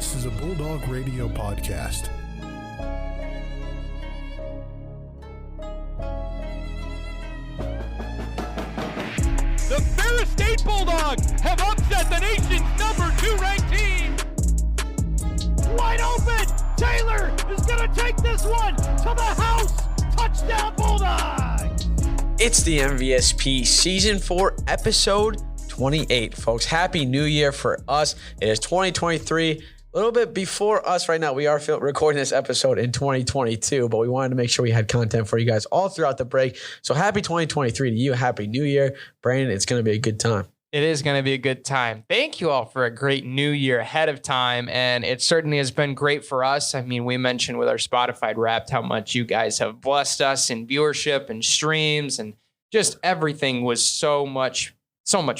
This is a Bulldog Radio podcast. The Ferris State Bulldogs have upset the nation's #2 ranked team. Wide open! Taylor is going to take this one to the house. Touchdown Bulldogs! It's the MVSP Season 4 episode 28, folks. Happy New Year for us. It is 2023. A little bit before us right now. We are recording this episode in 2022, but we wanted to make sure we had content for you guys all throughout the break. So happy 2023 to you. Happy New Year. Brandon, it's going to be a good time. It is going to be a good time. Thank you all for a great new year ahead of time. And it certainly has been great for us. I mean, we mentioned with our Spotify Wrapped how much you guys have blessed us in viewership and streams, and just everything was so much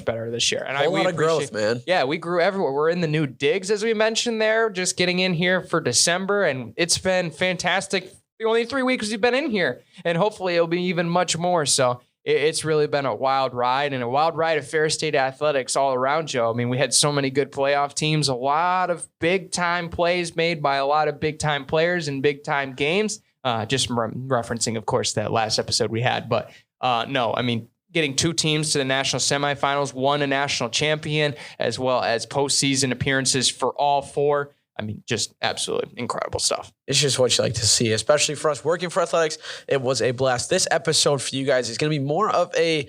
better this year. And a lot of growth, man. Yeah, we grew everywhere. We're in the new digs, as we mentioned there, just getting in here for December. And it's been fantastic. The only 3 weeks we've been in here. And hopefully it'll be even much more. So it's really been a wild ride, and a wild ride of Ferris State athletics all around, Joe. I mean, we had so many good playoff teams, a lot of big-time plays made by a lot of big-time players in big-time games. Just referencing, of course, that last episode we had. But no, I mean, getting two teams to the national semifinals, one a national champion, as well as postseason appearances for all four. I mean, just absolutely incredible stuff. It's just what you like to see, especially for us working for athletics. It was a blast. This episode for you guys is going to be more of a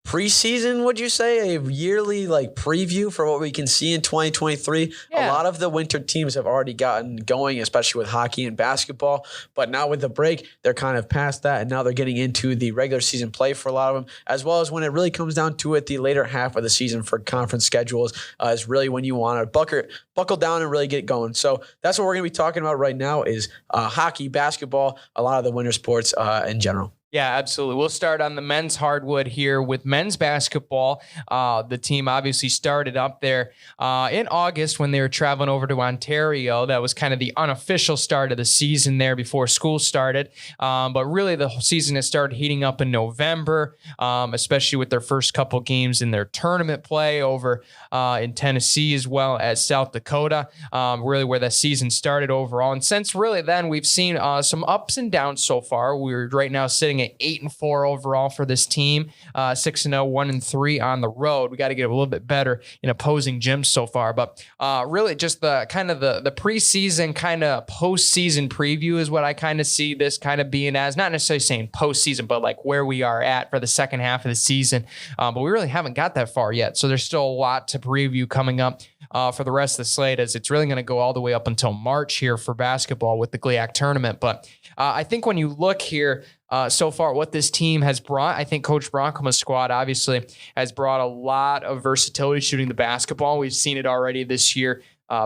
preseason, would you say? A yearly preview for what we can see in 2023. Yeah. A lot of the winter teams have already gotten going, especially with hockey and basketball. But now with the break, they're kind of past that, and now they're getting into the regular season play for a lot of them, as well as when it really comes down to it, the later half of the season for conference schedules is really when you want to buckle down and really get going. So that's what we're going to be talking about right now is hockey, basketball, a lot of the winter sports in general. Yeah, absolutely. We'll start on the men's hardwood here with men's basketball. The team obviously started up there in August when they were traveling over to Ontario. That was kind of the unofficial start of the season there before school started. But really the season has started heating up in November, especially with their first couple games in their tournament play over in Tennessee as well as South Dakota, really where the season started overall. And since really then we've seen some ups and downs so far. We're right now sitting at 8-4 overall for this team, 6-0, 1-3 on the road. We got to get a little bit better in opposing gyms so far, but really just the kind of the preseason kind of postseason preview is what I kind of see this kind of being as, not necessarily saying postseason, but like where we are at for the second half of the season. But we really haven't got that far yet. So there's still a lot to preview coming up for the rest of the slate, as it's really going to go all the way up until March here for basketball with the GLIAC tournament. But I think when you look here, so far, what this team has brought, I think Coach Broncoma's squad obviously has brought a lot of versatility shooting the basketball. We've seen it already this year.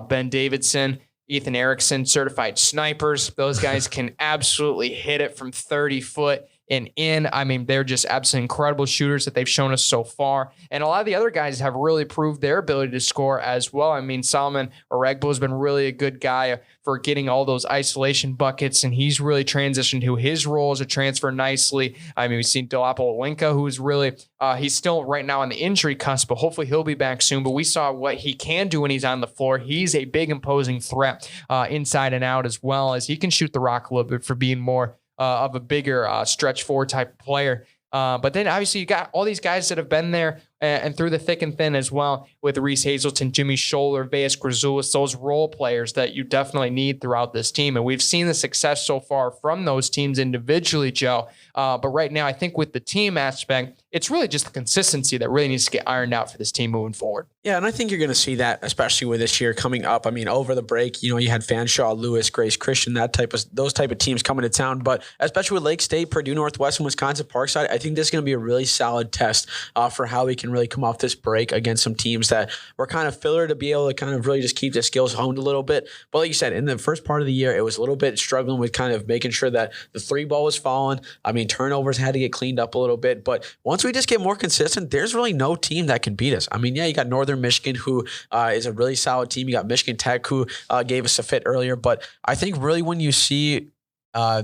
Ben Davidson, Ethan Erickson, certified snipers. Those guys can absolutely hit it from 30 foot and in. I mean, they're just absolutely incredible shooters that they've shown us so far. And a lot of the other guys have really proved their ability to score as well. I mean, Solomon Oregbo has been really a good guy for getting all those isolation buckets, and he's really transitioned to his role as a transfer nicely. I mean, we've seen Dolapo Olenka, who's really, he's still right now on the injury cusp, but hopefully he'll be back soon. But we saw what he can do when he's on the floor. He's a big, imposing threat inside and out, as well as he can shoot the rock a little bit for being more of a bigger stretch forward type of player. But then obviously you got all these guys that have been there and through the thick and thin as well, with Reese Hazelton, Jimmy Scholler, Veas Grazoulis, those role players that you definitely need throughout this team. And we've seen the success so far from those teams individually, Joe. But right now, I think with the team aspect, it's really just the consistency that really needs to get ironed out for this team moving forward. Yeah, and I think you're going to see that, especially with this year coming up. I mean, over the break, you had Fanshawe, Lewis, Grace Christian, those type of teams coming to town. But especially with Lake State, Purdue Northwestern, Wisconsin Parkside, I think this is going to be a really solid test for how we can really come off this break against some teams that were kind of filler to be able to kind of really just keep the skills honed a little bit. But like you said, in the first part of the year, it was a little bit struggling with kind of making sure that the three ball was falling. I mean, turnovers had to get cleaned up a little bit. But once we just get more consistent, there's really no team that can beat us. I mean, yeah, you got Northern Michigan, who is a really solid team. You got Michigan Tech, who gave us a fit earlier. But I think really when you see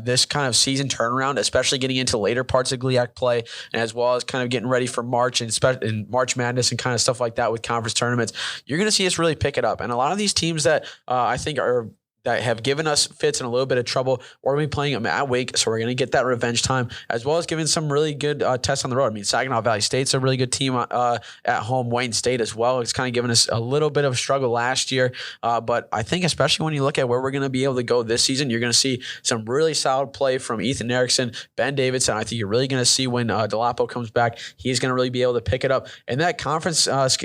this kind of season turnaround, especially getting into later parts of GLIAC play, and as well as kind of getting ready for March and March Madness and kind of stuff like that with conference tournaments, you're going to see us really pick it up. And a lot of these teams that I think that have given us fits in a little bit of trouble, we're going to be playing them at Wake, so we're going to get that revenge time, as well as giving some really good tests on the road. I mean, Saginaw Valley State's a really good team at home. Wayne State as well. It's kind of given us a little bit of a struggle last year, but I think especially when you look at where we're going to be able to go this season, you're going to see some really solid play from Ethan Erickson, Ben Davidson. I think you're really going to see when Delapo comes back, he's going to really be able to pick it up. And that conference record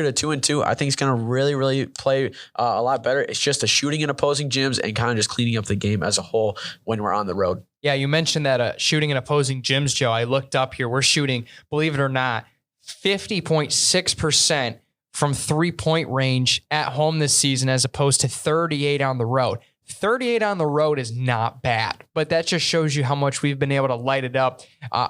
of 2-2, I think it's going to really, really play a lot better. It's just the shooting in opposing gyms and kind of just cleaning up the game as a whole when we're on the road. Yeah, you mentioned that shooting in opposing gyms, Joe. I looked up here. We're shooting, believe it or not, 50.6% from three-point range at home this season as opposed to 38 on the road. 38 on the road is not bad, but that just shows you how much we've been able to light it up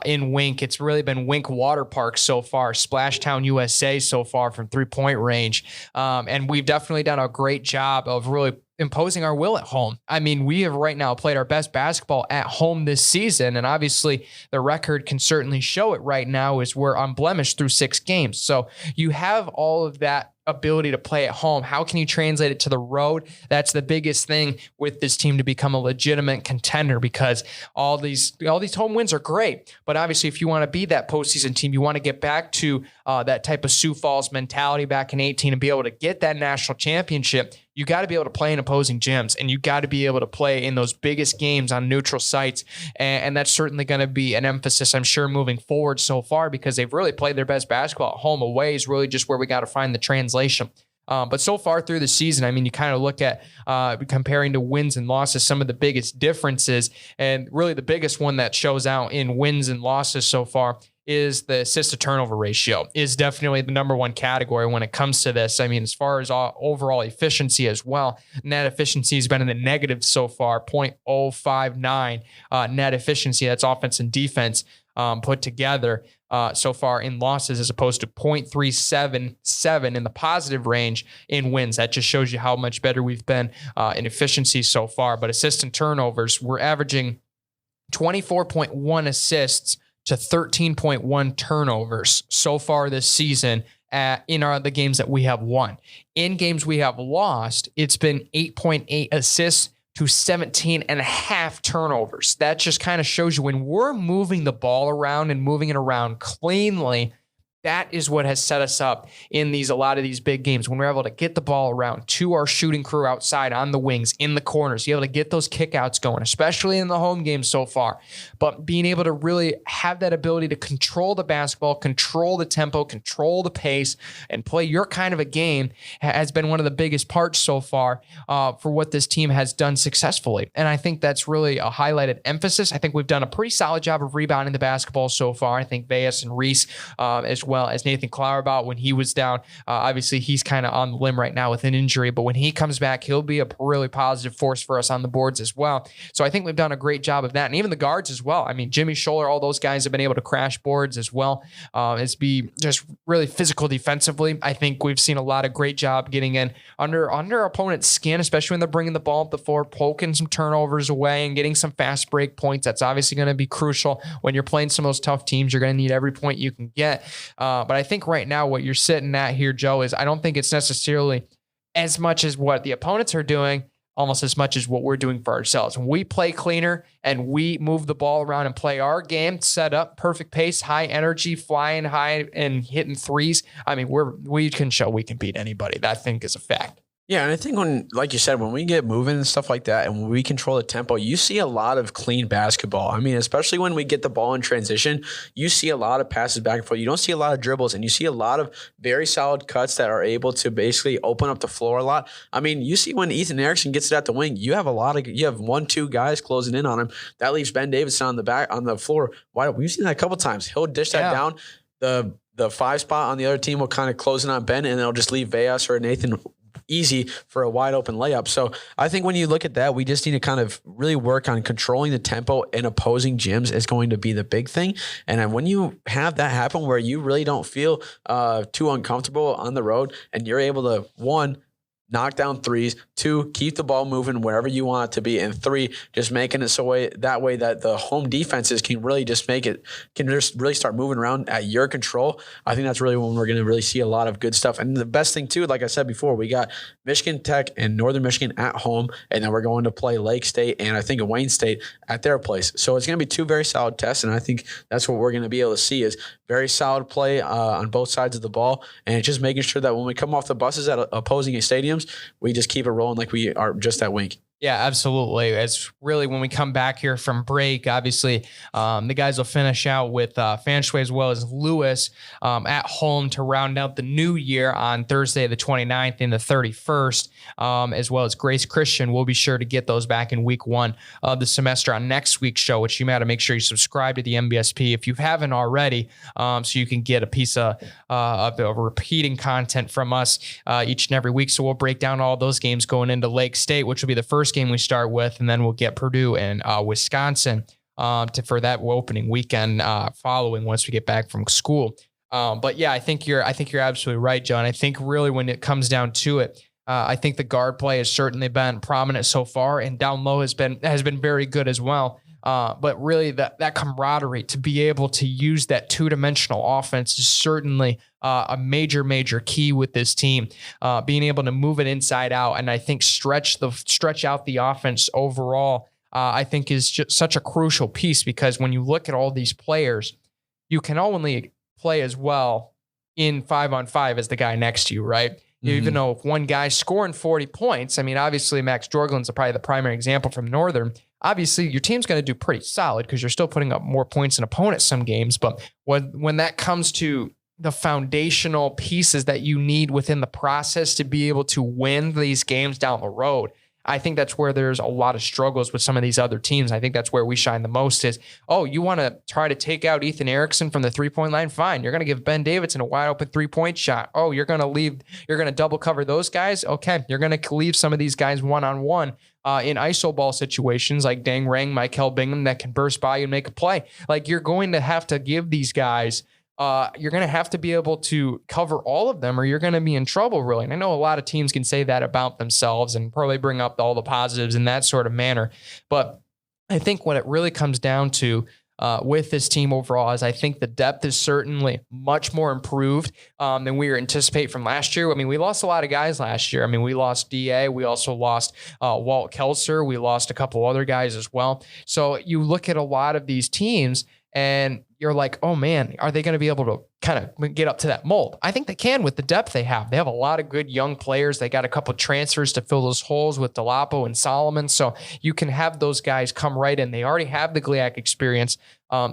in Wink. It's really been Wink Water Park so far, Splashtown, USA so far from three-point range. And we've definitely done a great job of really imposing our will at home. I mean, we have right now played our best basketball at home this season, and obviously the record can certainly show it right now as we're unblemished through 6 games. So you have all of that ability to play at home. How can you translate it to the road? That's the biggest thing with this team to become a legitimate contender, because all these home wins are great, but obviously if you want to be that postseason team, you want to get back to that type of Sioux Falls mentality back in 2018 and be able to get that national championship. You got to be able to play in opposing gyms, and you got to be able to play in those biggest games on neutral sites. And that's certainly going to be an emphasis, I'm sure, moving forward so far, because they've really played their best basketball at home. Away is really just where we got to find the translation. But so far through the season, I mean, you kind of look at comparing to wins and losses, some of the biggest differences, and really the biggest one that shows out in wins and losses so far is the assist to turnover ratio. Is definitely the number one category when it comes to this. I mean, as far as overall efficiency as well, net efficiency has been in the negative so far, 0.059 net efficiency. That's offense and defense put together so far in losses, as opposed to 0.377 in the positive range in wins. That just shows you how much better we've been in efficiency so far. But assists and turnovers, we're averaging 24.1 assists to 13.1 turnovers so far this season in the games that we have won. In games we have lost, it's been 8.8 assists to 17.5 turnovers. That just kind of shows you when we're moving the ball around and moving it around cleanly, that is what has set us up in a lot of these big games, when we're able to get the ball around to our shooting crew outside on the wings, in the corners, be able to get those kickouts going, especially in the home games so far. But being able to really have that ability to control the basketball, control the tempo, control the pace, and play your kind of a game has been one of the biggest parts so far for what this team has done successfully. And I think that's really a highlighted emphasis. I think we've done a pretty solid job of rebounding the basketball so far. I think Veas and Reese as well as Nathan Klauerbach when he was down. Obviously, he's kind of on the limb right now with an injury, but when he comes back, he'll be a really positive force for us on the boards as well. So I think we've done a great job of that. And even the guards as well. I mean, Jimmy Scholler, all those guys have been able to crash boards as well. It's be just really physical defensively. I think we've seen a lot of great job getting in under opponent's skin, especially when they're bringing the ball up the floor, poking some turnovers away and getting some fast break points. That's obviously going to be crucial when you're playing some of those tough teams. You're going to need every point you can get. But I think right now what you're sitting at here, Joe, is I don't think it's necessarily as much as what the opponents are doing, almost as much as what we're doing for ourselves. When we play cleaner and we move the ball around and play our game, set up, perfect pace, high energy, flying high and hitting threes, I mean, we can show we can beat anybody. That I think is a fact. Yeah, and I think when, like you said, when we get moving and stuff like that, and when we control the tempo, you see a lot of clean basketball. I mean, especially when we get the ball in transition, you see a lot of passes back and forth. You don't see a lot of dribbles, and you see a lot of very solid cuts that are able to basically open up the floor a lot. I mean, you see when Ethan Erickson gets it at the wing, you have 1-2 guys closing in on him. That leaves Ben Davidson on the floor wide open. We've seen that a couple times. He'll dish that down. The 5 spot on the other team will kind of close in on Ben, and they'll just leave Veas or Nathan easy for a wide open layup. So I think when you look at that, we just need to kind of really work on controlling the tempo in opposing gyms is going to be the big thing. And then when you have that happen where you really don't feel too uncomfortable on the road and you're able to, one, knock down threes. 2, keep the ball moving wherever you want it to be. And 3, just making it that way that the home defenses can really just really start moving around at your control. I think that's really when we're going to really see a lot of good stuff. And the best thing too, like I said before, we got Michigan Tech and Northern Michigan at home, and then we're going to play Lake State and I think Wayne State at their place. So it's going to be 2 very solid tests, and I think that's what we're going to be able to see is very solid play on both sides of the ball, and just making sure that when we come off the buses at opposing stadiums, we just keep it rolling like we are just at Wink. Yeah, absolutely. It's really when we come back here from break, obviously, the guys will finish out with Fanshawe as well as Lewis at home to round out the new year on Thursday, the 29th and the 31st, as well as Grace Christian. We'll be sure to get those back in week 1 of the semester on next week's show, which you got to make sure you subscribe to the MBSP if you haven't already, so you can get a piece of repeating content from us each and every week. So we'll break down all those games going into Lake State, which will be the first game we start with, and then we'll get Purdue and Wisconsin for that opening weekend following once we get back from school. But yeah, I think you're absolutely right, John. I think really when it comes down to it, I think the guard play has certainly been prominent so far, and down low has been very good as well. But really that camaraderie to be able to use that 2-dimensional offense is certainly a major key with this team, being able to move it inside out. And I think stretch out the offense overall, I think is just such a crucial piece, because when you look at all these players, you can only play as well in 5-on-5 as the guy next to you, right? Mm-hmm. Even though if one guy's scoring 40 points, I mean, obviously Max Jorgelin's probably the primary example from Northern. Obviously, your team's going to do pretty solid because you're still putting up more points than opponents some games. But when that comes to the foundational pieces that you need within the process to be able to win these games down the road, I think that's where there's a lot of struggles with some of these other teams. I think that's where we shine the most is, you want to try to take out Ethan Erickson from the 3-point line? Fine. You're going to give Ben Davidson a wide open 3-point shot. You're going to double cover those guys. Okay. You're going to leave some of these guys one-on-one in iso ball situations like Dang Rang, Michael Bingham that can burst by you and make a play. Like, you're going to have to give these guys you're going to have to be able to cover all of them, or you're going to be in trouble, really. And I know a lot of teams can say that about themselves and probably bring up all the positives in that sort of manner. But I think what it really comes down to with this team overall is I think the depth is certainly much more improved than we were anticipate from last year. I mean, we lost a lot of guys last year. I mean, we lost DA. We also lost Walt Kelser. We lost a couple other guys as well. So you look at a lot of these teams and you're like, oh man, are they going to be able to kind of get up to that mold? I think they can with the depth they have. They have a lot of good young players. They got a couple of transfers to fill those holes with Delapo and Solomon. So you can have those guys come right in. They already have the GLIAC experience.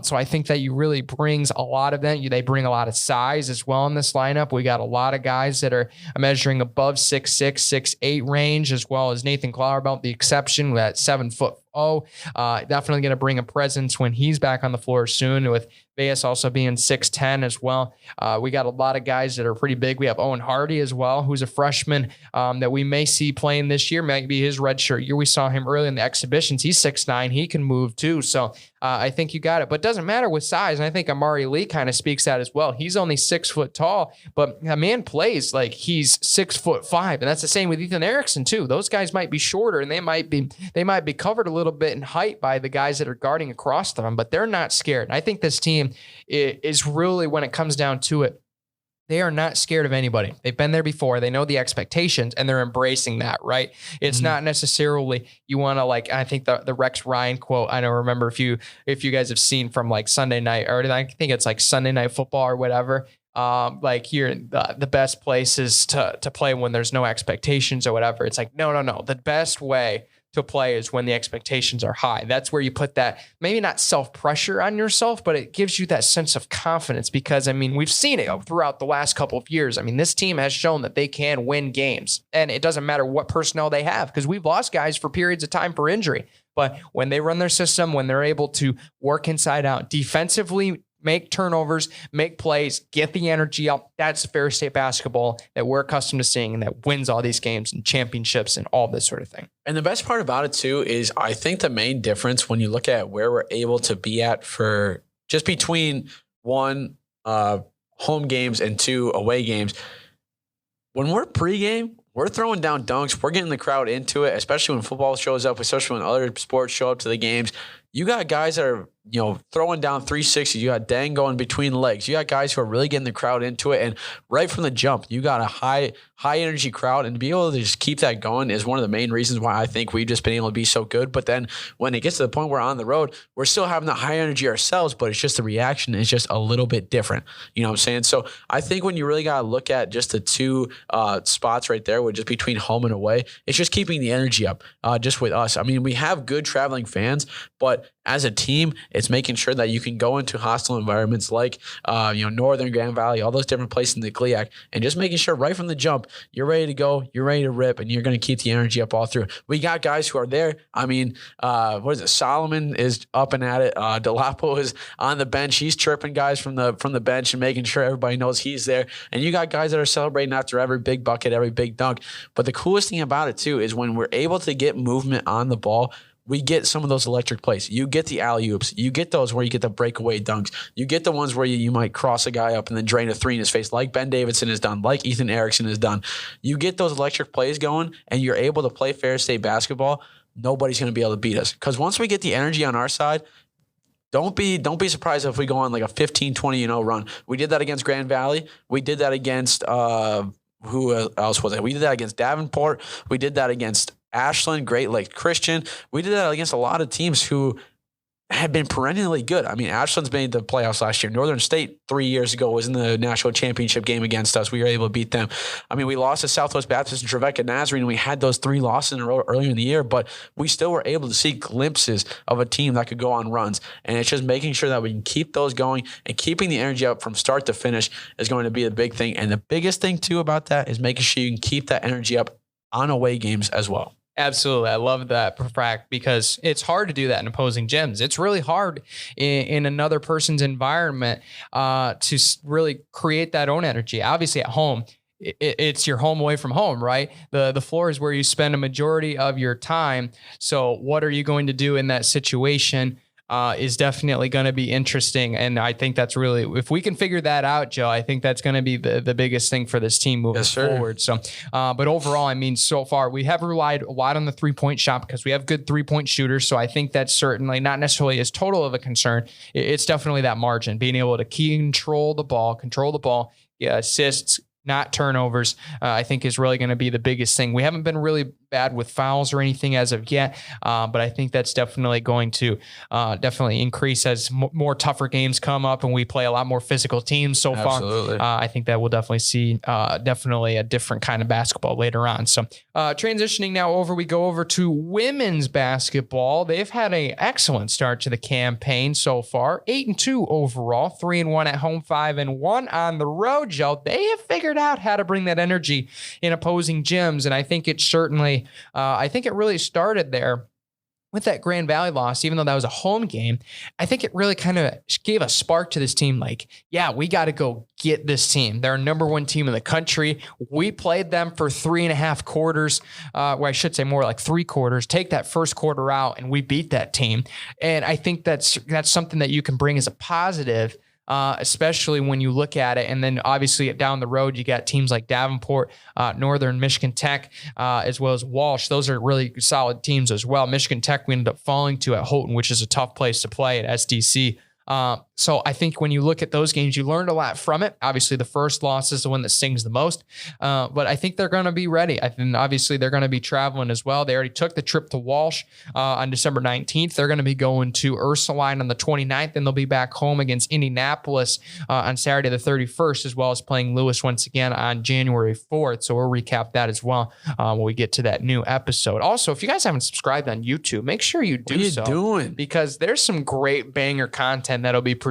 So I think that you really brings a lot of them. They bring a lot of size as well in this lineup. We got a lot of guys that are measuring above 6'6", 6'8" range, as well as Nathan Klauerbout, the exception, at 7 foot. Definitely going to bring a presence when he's back on the floor soon, with Veas also being 6'10" as well. We got a lot of guys that are pretty big. We have Owen Hardy as well, who's a freshman that we may see playing this year. Might be his redshirt year. We saw him early in the exhibitions. He's 6'9". He can move too. So I think you got it. But it doesn't matter with size. And I think Amari Lee kind of speaks that as well. He's only 6 foot tall, but a man plays like he's 6'5". And that's the same with Ethan Erickson too. Those guys might be shorter and they might be covered a little bit in height by the guys that are guarding across them, but they're not scared. And I think this team is really, when it comes down to it, they are not scared of anybody. They've been there before. They know the expectations and they're embracing that, right? It's not necessarily you want to, like, I think the Rex Ryan quote, I don't remember if you guys have seen from like Sunday night, or I think it's like Sunday Night Football or whatever. Like here, the best place is to play when there's no expectations or whatever. It's like, no. The best way to play is when the expectations are high. That's where you put that, maybe not self-pressure on yourself, but it gives you that sense of confidence, because, I mean, we've seen it throughout the last couple of years. I mean, this team has shown that they can win games, and it doesn't matter what personnel they have, because we've lost guys for periods of time for injury. But when they run their system, when they're able to work inside out defensively, make turnovers, make plays, get the energy up, that's Ferris State basketball that we're accustomed to seeing, and that wins all these games and championships and all this sort of thing. And the best part about it too is I think the main difference when you look at where we're able to be at for just between 1 home games and 2 away games, when we're pregame, we're throwing down dunks. We're getting the crowd into it, especially when football shows up, especially when other sports show up to the games. You got guys that are, throwing down 360s. You got Dang going between the legs. You got guys who are really getting the crowd into it. And right from the jump, you got a high energy crowd. And to be able to just keep that going is one of the main reasons why I think we've just been able to be so good. But then when it gets to the point where we're on the road, we're still having the high energy ourselves, but it's just the reaction is just a little bit different. You know what I'm saying? So I think when you really got to look at just the two spots right there, with just between home and away, it's just keeping the energy up just with us. I mean, we have good traveling fans, but as a team, it's making sure that you can go into hostile environments like, Northern Grand Valley, all those different places in the GLIAC, and just making sure right from the jump, you're ready to go, you're ready to rip, and you're going to keep the energy up all through. We got guys who are there. I mean, Solomon is up and at it. Delapo is on the bench. He's chirping guys from the bench and making sure everybody knows he's there. And you got guys that are celebrating after every big bucket, every big dunk. But the coolest thing about it, too, is when we're able to get movement on the ball, we get some of those electric plays. You get the alley-oops. You get those where you get the breakaway dunks. You get the ones where you might cross a guy up and then drain a three in his face, like Ben Davidson has done, like Ethan Erickson has done. You get those electric plays going, and you're able to play Ferris State basketball. Nobody's going to be able to beat us. Because once we get the energy on our side, don't be surprised if we go on like a 15-20 run. We did that against Grand Valley. We did that against who else was it? We did that against Davenport. We did that against Ashland, Great Lakes Christian. We did that against a lot of teams who had been perennially good. I mean, Ashland's made the playoffs last year. Northern State 3 years ago was in the national championship game against us. We were able to beat them. I mean, we lost to Southwest Baptist and Trevecca Nazarene. We had those 3 losses in a row earlier in the year, but we still were able to see glimpses of a team that could go on runs. And it's just making sure that we can keep those going, and keeping the energy up from start to finish is going to be the big thing. And the biggest thing too about that is making sure you can keep that energy up on away games as well. Absolutely. I love that, Frack, because it's hard to do that in opposing gyms. It's really hard in another person's environment to really create that own energy. Obviously, at home, it's your home away from home, right? The floor is where you spend a majority of your time. So what are you going to do in that situation? Is definitely going to be interesting. And I think that's really, if we can figure that out, Joe, I think that's going to be the biggest thing for this team moving forward. So, but overall, I mean, so far we have relied a lot on the 3-point shot because we have good 3-point shooters. So I think that's certainly not necessarily as total of a concern. It's definitely that margin, being able to control the ball, assists, not turnovers, I think is really going to be the biggest thing. We haven't been really bad with fouls or anything as of yet, but I think that's definitely going to definitely increase as more tougher games come up and we play a lot more physical teams so Absolutely. far. I think that we'll definitely see definitely a different kind of basketball later on. So transitioning now we go over to women's basketball. They've had an excellent start to the campaign so far, 8-2 overall, 3-1 at home, 5-1 on the road, Joe. They have figured out how to bring that energy in opposing gyms, and I think it certainly I think it really started there with that Grand Valley loss. Even though that was a home game, I think it really kind of gave a spark to this team. Like, yeah, we got to go get this team. They're number 1 team in the country. We played them for 3.5 quarters. Well, I should say more like 3 quarters. Take that first quarter out and we beat that team. And I think that's something that you can bring as a positive, especially when you look at it. And then obviously down the road, you got teams like Davenport, Northern, Michigan Tech, as well as Walsh. Those are really solid teams as well. Michigan Tech, we ended up falling to at Houghton, which is a tough place to play at SDC. So I think when you look at those games, you learned a lot from it. Obviously, the first loss is the one that stings the most, but I think they're going to be ready. I think obviously they're going to be traveling as well. They already took the trip to Walsh on December 19th. They're going to be going to Ursuline on the 29th, and they'll be back home against Indianapolis on Saturday the 31st, as well as playing Lewis once again on January 4th. So we'll recap that as well when we get to that new episode. Also, if you guys haven't subscribed on YouTube, make sure you do so. What are you doing? Because there's some great banger content that'll be produced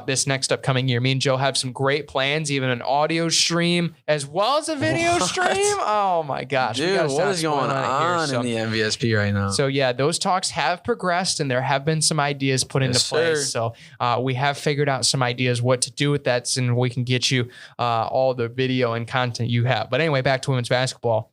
this next upcoming year. Me and Joe have some great plans, even an audio stream as well as a video stream. Oh my gosh. Dude, what is going on in the MVSP right now? So yeah, those talks have progressed and there have been some ideas put into place. So we have figured out some ideas what to do with that, and we can get you all the video and content you have. But anyway, back to women's basketball.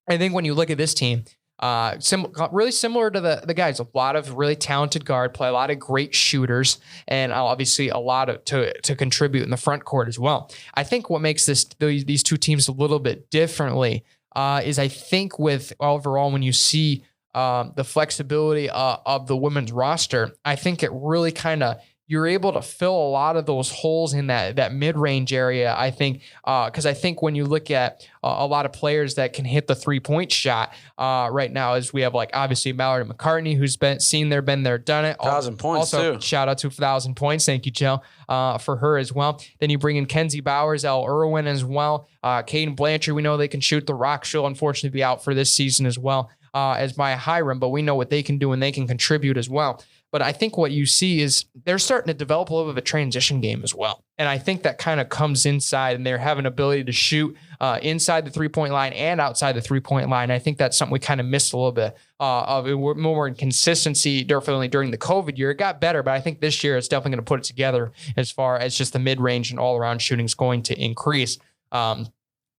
I think when you look at this team, really similar to the guys, a lot of really talented guard play, a lot of great shooters, and obviously a lot of to contribute in the front court as well. I think what makes these two teams a little bit differently is I think with overall, when you see the flexibility of the women's roster, I think it really kind of, you're able to fill a lot of those holes in that mid-range area, I think, because I think when you look at a lot of players that can hit the three-point shot right now, as we have like obviously Mallory McCartney, who's been there, done it. 1,000 points also, too. Shout out to 1,000 points. Thank you, Jill, for her as well. Then you bring in Kenzie Bowers, Elle Irwin as well. Caden Blanchard, we know they can shoot the rock. She'll unfortunately be out for this season as well as Maya Hiram, but we know what they can do and they can contribute as well. But I think what you see is they're starting to develop a little bit of a transition game as well. And I think that kind of comes inside, and they have an ability to shoot inside the three-point line and outside the three-point line. I think that's something we kind of missed a little bit of more inconsistency definitely during the COVID year. It got better, but I think this year it's definitely going to put it together as far as just the mid-range and all-around shooting is going to increase.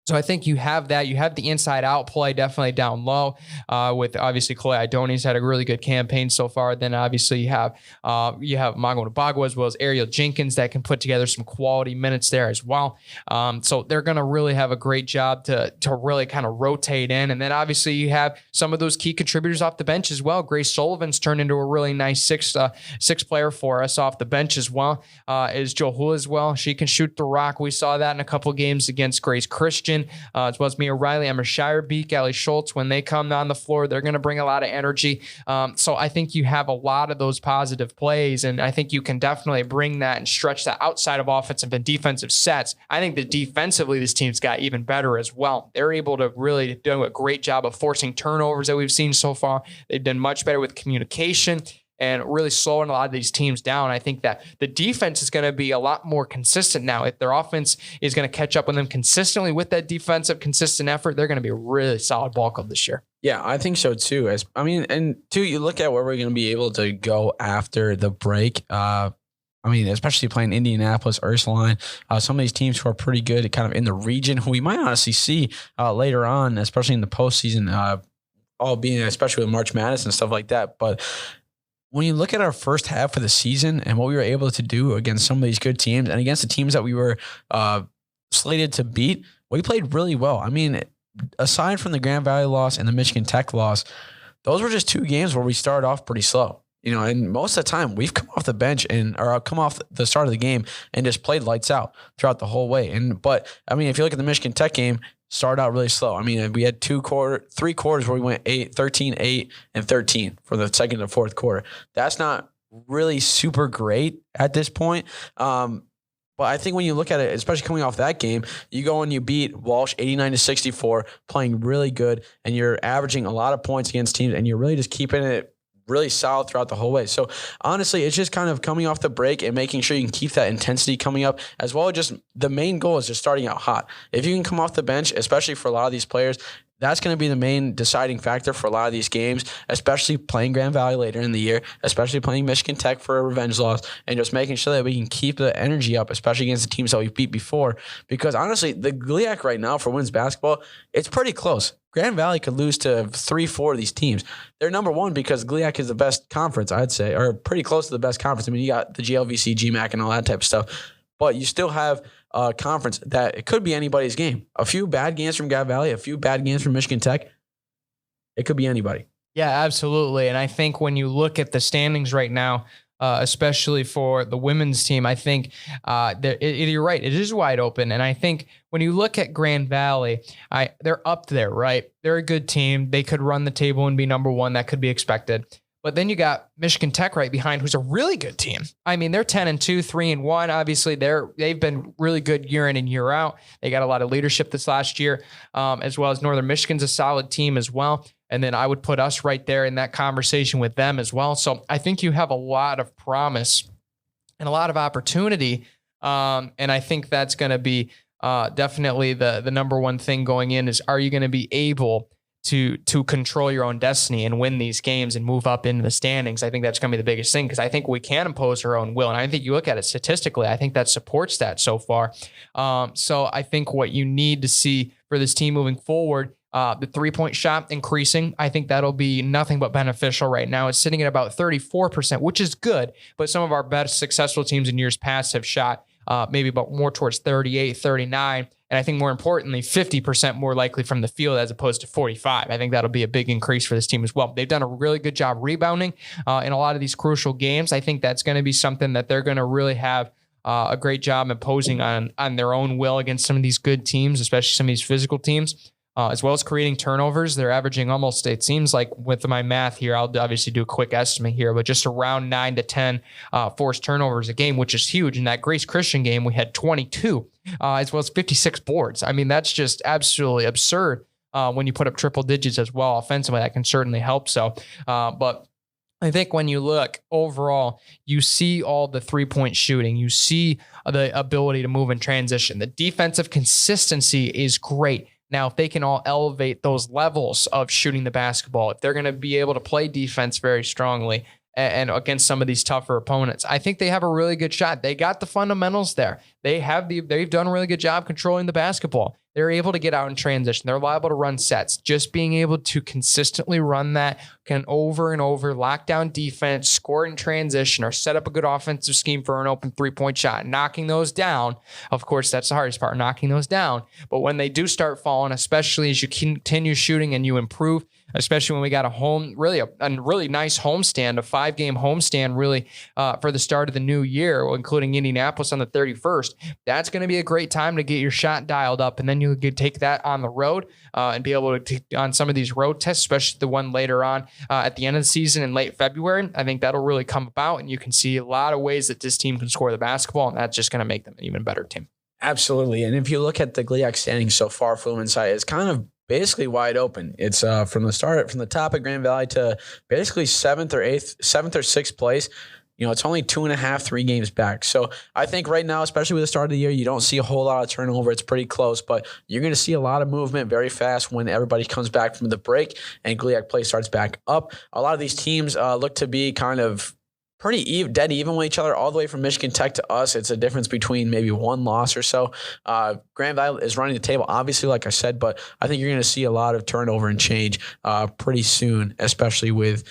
So I think you have that. You have the inside-out play definitely down low with obviously Chloe Idoni's had a really good campaign so far. Then obviously you have Mago Nabagwa as well as Ariel Jenkins that can put together some quality minutes there as well. So they're going to really have a great job to really kind of rotate in. And then obviously you have some of those key contributors off the bench as well. Grace Sullivan's turned into a really nice six player for us off the bench as well. Is Johul as well. She can shoot the rock. We saw that in a couple of games against Grace Christian. As well as Mia Riley, Emma Shirebeek, Allie Schultz. When they come on the floor, they're going to bring a lot of energy. So I think you have a lot of those positive plays, and I think you can definitely bring that and stretch that outside of offensive and defensive sets. I think that defensively, this team's got even better as well. They're able to really do a great job of forcing turnovers that we've seen so far. They've done much better with communication and really slowing a lot of these teams down. I think that the defense is going to be a lot more consistent now. If their offense is going to catch up with them consistently with that defensive consistent effort, they're going to be a really solid ball club this year. Yeah, I think so too. And two, you look at where we're going to be able to go after the break. Especially playing Indianapolis, Ursuline, some of these teams who are pretty good kind of in the region, who we might honestly see later on, especially in the postseason, all being especially with March Madness and stuff like that. But when you look at our first half of the season and what we were able to do against some of these good teams and against the teams that we were slated to beat, we played really well. I mean, aside from the Grand Valley loss and the Michigan Tech loss, those were just two games where we started off pretty slow. And most of the time we've come off the bench or come off the start of the game and just played lights out throughout the whole way. But if you look at the Michigan Tech game, started out really slow. We had 3 quarters where we went 13, 8, and 13 for the second and fourth quarter. That's not really super great at this point. But I think when you look at it, especially coming off that game, you go and you beat Walsh 89-64, playing really good, and you're averaging a lot of points against teams, and you're really just keeping it really solid throughout the whole way. So honestly, it's just kind of coming off the break and making sure you can keep that intensity coming up, as well as just the main goal is just starting out hot. If you can come off the bench, especially for a lot of these players, that's going to be the main deciding factor for a lot of these games, especially playing Grand Valley later in the year, especially playing Michigan Tech for a revenge loss, and just making sure that we can keep the energy up, especially against the teams that we've beat before. Because honestly, the GLIAC right now for women's basketball, it's pretty close. Grand Valley could lose to 3-4 of these teams. They're number one because GLIAC is the best conference, I'd say, or pretty close to the best conference. You got the GLVC, GMAC, and all that type of stuff. But you still have a conference that it could be anybody's game. A few bad games from Grand Valley, a few bad games from Michigan Tech. It could be anybody. Yeah, absolutely. And I think when you look at the standings right now, especially for the women's team, I think you're right. It is wide open. And I think when you look at Grand Valley, they're up there, right? They're a good team. They could run the table and be number one. That could be expected. But then you got Michigan Tech right behind, who's a really good team. They're 10-2, 3-1. Obviously, they've been really good year in and year out. They got a lot of leadership this last year, as well as Northern Michigan's a solid team as well. And then I would put us right there in that conversation with them as well. So I think you have a lot of promise and a lot of opportunity. And I think that's going to be definitely the number one thing going in is, are you going to be able to control your own destiny and win these games and move up into the standings? I think that's going to be the biggest thing, because I think we can impose our own will. And I think you look at it statistically, I think that supports that so far. So I think what you need to see for this team moving forward, the 3-point shot increasing, I think that'll be nothing but beneficial right now. It's sitting at about 34%, which is good, but some of our best successful teams in years past have shot maybe about more towards 38, 39. And I think more importantly, 50% more likely from the field as opposed to 45. I think that'll be a big increase for this team as well. They've done a really good job rebounding in a lot of these crucial games. I think that's going to be something that they're going to really have a great job imposing on their own will against some of these good teams, especially some of these physical teams. As well as creating turnovers. They're averaging almost, it seems like with my math here, I'll obviously do a quick estimate here, but just around 9 to 10 forced turnovers a game, which is huge. In that Grace Christian game, we had 22, as well as 56 boards. I mean, that's just absolutely absurd when you put up triple digits as well. Offensively, that can certainly help. So, but I think when you look overall, you see all the 3-point shooting, you see the ability to move in transition. The defensive consistency is great. Now, if they can all elevate those levels of shooting the basketball, if they're going to be able to play defense very strongly and against some of these tougher opponents, I think they have a really good shot. They got the fundamentals there. They've done a really good job controlling the basketball. They're able to get out in transition. They're liable to run sets. Just being able to consistently run that can over and over lock down defense, score in transition, or set up a good offensive scheme for an open 3-point shot. Knocking those down, of course, that's the hardest part, knocking those down. But when they do start falling, especially as you continue shooting and you improve, especially when we got a really nice homestand, a 5-game homestand really for the start of the new year, including Indianapolis on the 31st. That's going to be a great time to get your shot dialed up, and then you could take that on the road and be able to on some of these road tests, especially the one later on at the end of the season in late February. I think that'll really come about, and you can see a lot of ways that this team can score the basketball, and that's just going to make them an even better team. Absolutely. And if you look at the GLIAC standings so far for women's side, it's kind of basically wide open. It's from the top of Grand Valley to basically 7th or 6th place. It's only 2.5, 3 games back. So I think right now, especially with the start of the year, you don't see a whole lot of turnover. It's pretty close, but you're going to see a lot of movement very fast when everybody comes back from the break and GLIAC play starts back up. A lot of these teams look to be kind of pretty dead even with each other, all the way from Michigan Tech to us. It's a difference between maybe one loss or so. Grand Valley is running the table, obviously, like I said, but I think you're going to see a lot of turnover and change pretty soon, especially with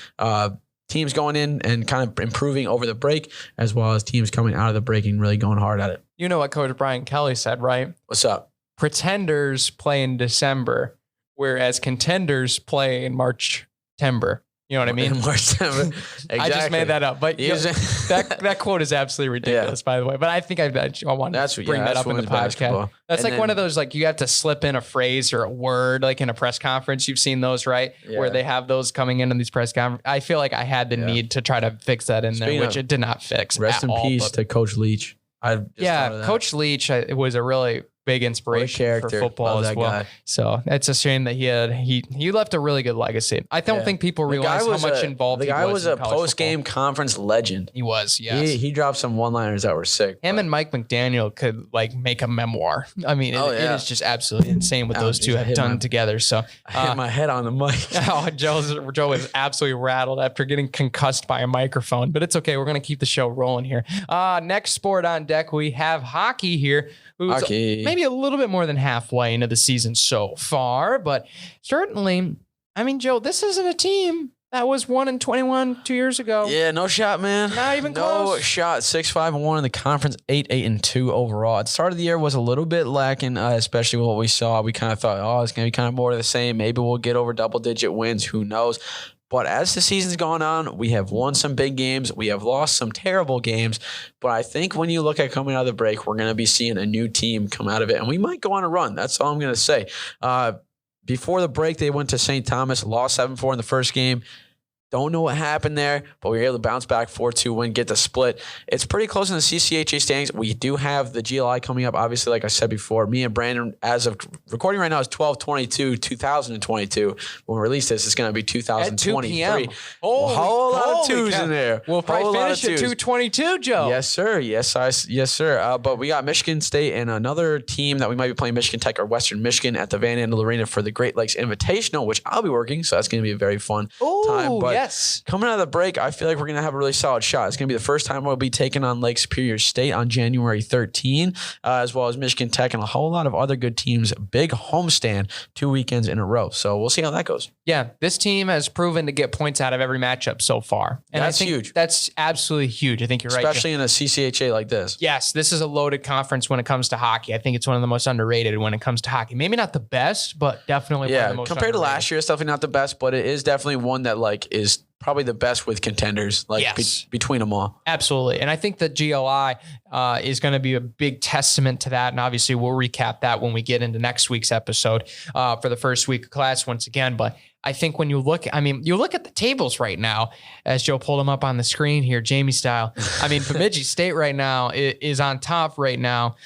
teams going in and kind of improving over the break, as well as teams coming out of the break and really going hard at it. You know what Coach Brian Kelly said, right? What's up? Pretenders play in December, whereas contenders play in March, September. You know what I mean? Exactly. I just made that up, but that quote is absolutely ridiculous, by the way. But I think I wanted to bring that up in the podcast. Basketball. That's like one of those, like, you have to slip in a phrase or a word, like in a press conference. You've seen those, right? Yeah. Where they have those coming in these press conferences. I feel like I had the need to try to fix that in there, which it did not fix. Rest in peace to Coach Leach. Coach Leach was a really big inspiration for football as well. Guy. So it's a shame that he left a really good legacy. I don't think people realize how much involved he was. The guy was a post-game conference legend. He was, yes. He dropped some one-liners that were sick. Him and Mike McDaniel could make a memoir. I mean, it is just absolutely insane what those two have done together. So I hit my head on the mic. Joe was absolutely rattled after getting concussed by a microphone, but it's okay. We're going to keep the show rolling here. Next sport on deck, we have hockey here. Maybe a little bit more than halfway into the season so far, but certainly, I mean, Joe, this isn't a team that was 1-21 2 years ago. Yeah, no shot, man. Not even close. No shot. 6-5-1 in the conference, 8-2 overall. At the start of the year was a little bit lacking, especially with what we saw. We kind of thought, it's going to be kind of more of the same. Maybe we'll get over double-digit wins. Who knows? But as the season's gone on, we have won some big games. We have lost some terrible games. But I think when you look at coming out of the break, we're going to be seeing a new team come out of it. And we might go on a run. That's all I'm going to say. Before the break, they went to St. Thomas, lost 7-4 in the first game. Don't know what happened there, but we were able to bounce back 4-2 win, get the split. It's pretty close in the CCHA standings. We do have the GLI coming up. Obviously, like I said before, me and Brandon, as of recording right now, is 12/22/2022. When we release this, it's going to be 2023. At 2 p.m. A whole lot of twos in there. We'll probably finish at 2:22, Joe. Yes, sir. Yes, sir. But we got Michigan State and another team that we might be playing, Michigan Tech or Western Michigan, at the Van Andel Arena for the Great Lakes Invitational, which I'll be working. So that's going to be a very fun time. But Yes. Coming out of the break, I feel like we're going to have a really solid shot. It's going to be the first time we'll be taking on Lake Superior State on January 13, as well as Michigan Tech and a whole lot of other good teams. Big homestand 2 weekends in a row. So we'll see how that goes. Yeah, this team has proven to get points out of every matchup so far. And that's I think huge. That's absolutely huge. I think you're right. Especially in a CCHA like this. Yes, this is a loaded conference when it comes to hockey. I think it's one of the most underrated when it comes to hockey. Maybe not the best, but definitely one of the most compared to underrated. last year, it's definitely not the best, but it is definitely one that like is probably the best with contenders, like between them all. Absolutely. And I think that GLI is going to be a big testament to that. And obviously we'll recap that when we get into next week's episode for the first week of class once again. But I think when you look at the tables right now, as Joe pulled them up on the screen here, Jamie style. I mean, Bemidji State right now is on top right now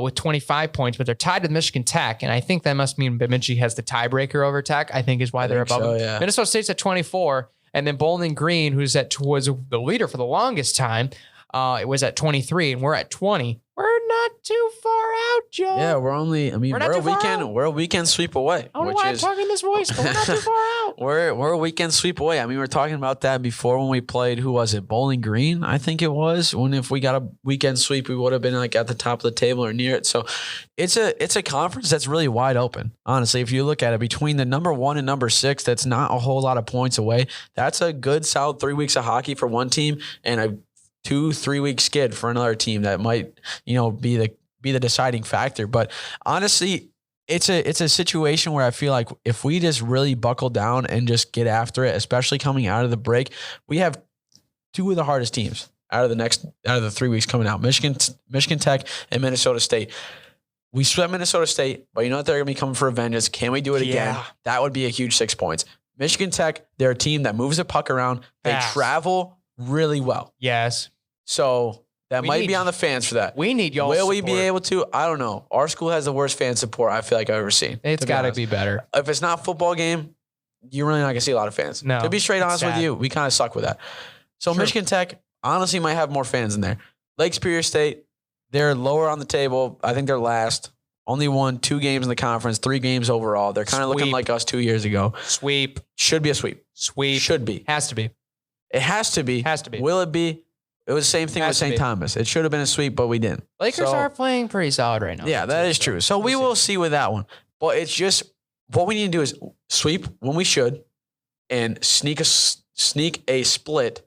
with 25 points, but they're tied with Michigan Tech. And I think that must mean Bemidji has the tiebreaker over Tech, I think is why they're above them. Yeah. Minnesota State's at 24. And then Bowling Green, was the leader for the longest time, it was at 23, and we're at 20. We're not too far out, Joe. Yeah, we're a weekend sweep away. I don't know why I'm talking this voice, but we're not too far out. We're a weekend sweep away. I mean, we were talking about that before when we played. Who was it? Bowling Green, I think it was. If we got a weekend sweep, we would have been like at the top of the table or near it. So it's a conference that's really wide open. Honestly, if you look at it, between the number 1 and number 6, that's not a whole lot of points away. That's a good solid 3 weeks of hockey for one team, and a 2-3 week skid for another team that might, be the deciding factor. But honestly, it's a situation where I feel like if we just really buckle down and just get after it, especially coming out of the break, we have 2 of the hardest teams out of the 3 weeks coming out: Michigan Tech and Minnesota State. We swept Minnesota State, but you know what? They're going to be coming for a vengeance. Can we do it again? That would be a huge 6 points. Michigan Tech, they're a team that moves the puck around. They travel really well. Yes. So that might be on the fans for that. We need y'all. Will we be able to? I don't know. Our school has the worst fan support I feel like I've ever seen. It's got to be better. If it's not a football game, you're really not going to see a lot of fans. No. To be straight honest with you, we kind of suck with that. So Michigan Tech honestly might have more fans in there. Lake Superior State, they're lower on the table. I think they're last. Only won 2 games in the conference, 3 games overall. They're kind of looking like us 2 years ago. Sweep. Should be a sweep. Sweep. Should be. Has to be. It has to be. Has to be. Will it be? It was the same thing with St. Thomas. It should have been a sweep, but we didn't. Lakers are playing pretty solid right now. Yeah, that is true. So we will see with that one. But it's just what we need to do is sweep when we should and sneak a split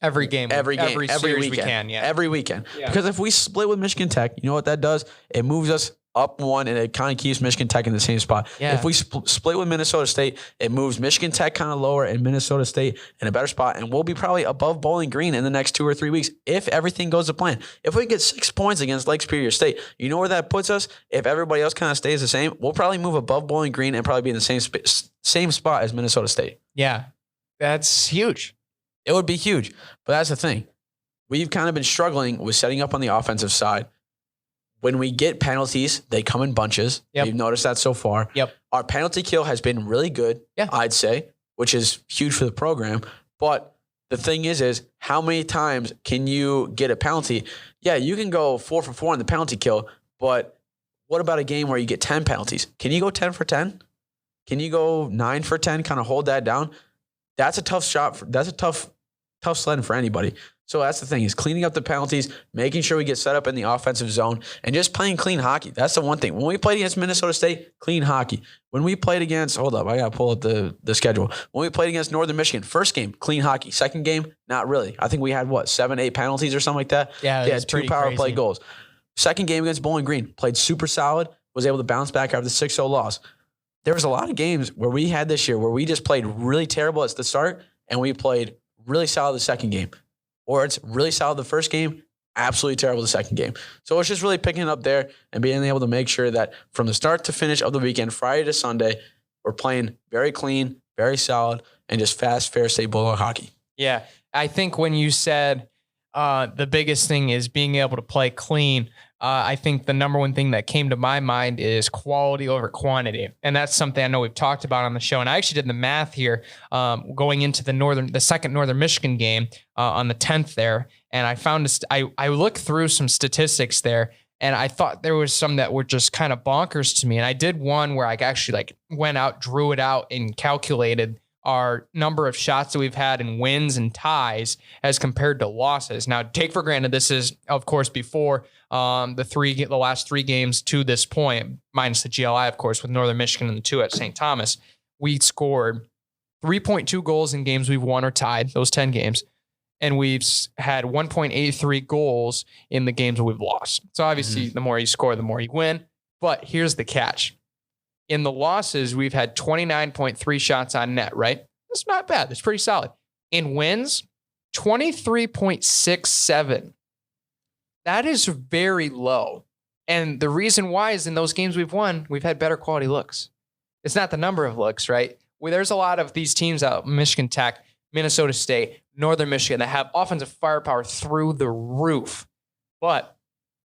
every game, every weekend. We can, every weekend. Yeah. Because if we split with Michigan Tech, you know what that does? It moves us up 1, and it kind of keeps Michigan Tech in the same spot. Yeah. If we split with Minnesota State, it moves Michigan Tech kind of lower and Minnesota State in a better spot, and we'll be probably above Bowling Green in the next 2 or 3 weeks if everything goes to plan. If we get 6 points against Lake Superior State, you know where that puts us? If everybody else kind of stays the same, we'll probably move above Bowling Green and probably be in the same spot as Minnesota State. Yeah, that's huge. It would be huge, but that's the thing. We've kind of been struggling with setting up on the offensive side. When we get penalties, they come in bunches. Yep. You've noticed that so far. Yep. Our penalty kill has been really good, I'd say, which is huge for the program. But the thing is how many times can you get a penalty? Yeah, you can go 4 for 4 in the penalty kill, but what about a game where you get 10 penalties? Can you go 10 for 10? Can you go 9 for 10, kind of hold that down? That's a tough shot. That's a tough sledding for anybody. So that's the thing, is cleaning up the penalties, making sure we get set up in the offensive zone, and just playing clean hockey. That's the one thing. When we played against Minnesota State, clean hockey. When we played against, hold up, I got to pull up the schedule. When we played against Northern Michigan, first game, clean hockey. Second game, not really. I think we had, 7, 8 penalties or something like that? Yeah, it had 2 power play goals. Second game against Bowling Green, played super solid, was able to bounce back after the 6-0 loss. There was a lot of games where we had this year where we just played really terrible at the start, and we played really solid the second game. Or it's really solid the first game, absolutely terrible the second game. So it's just really picking it up there and being able to make sure that from the start to finish of the weekend, Friday to Sunday, we're playing very clean, very solid, and just fast, fair state Bulldog hockey. Yeah. I think when you said the biggest thing is being able to play clean, I think the number one thing that came to my mind is quality over quantity. And that's something I know we've talked about on the show. And I actually did the math here going into the second Northern Michigan game on the 10th there. And I found, I looked through some statistics there, and I thought there was some that were just kind of bonkers to me. And I did one where I actually went out, drew it out, and calculated our number of shots that we've had in wins and ties as compared to losses. Now, take for granted this is, of course, before the last 3 games to this point, minus the GLI, of course, with Northern Michigan and the 2 at St. Thomas. We scored 3.2 goals in games we've won or tied, those 10 games. And we've had 1.83 goals in the games we've lost. So obviously, the more you score, the more you win. But here's the catch. In the losses, we've had 29.3 shots on net, right? That's not bad. That's pretty solid. In wins, 23.67. That is very low. And the reason why is in those games we've won, we've had better quality looks. It's not the number of looks, right? There's a lot of these teams out, Michigan Tech, Minnesota State, Northern Michigan, that have offensive firepower through the roof. But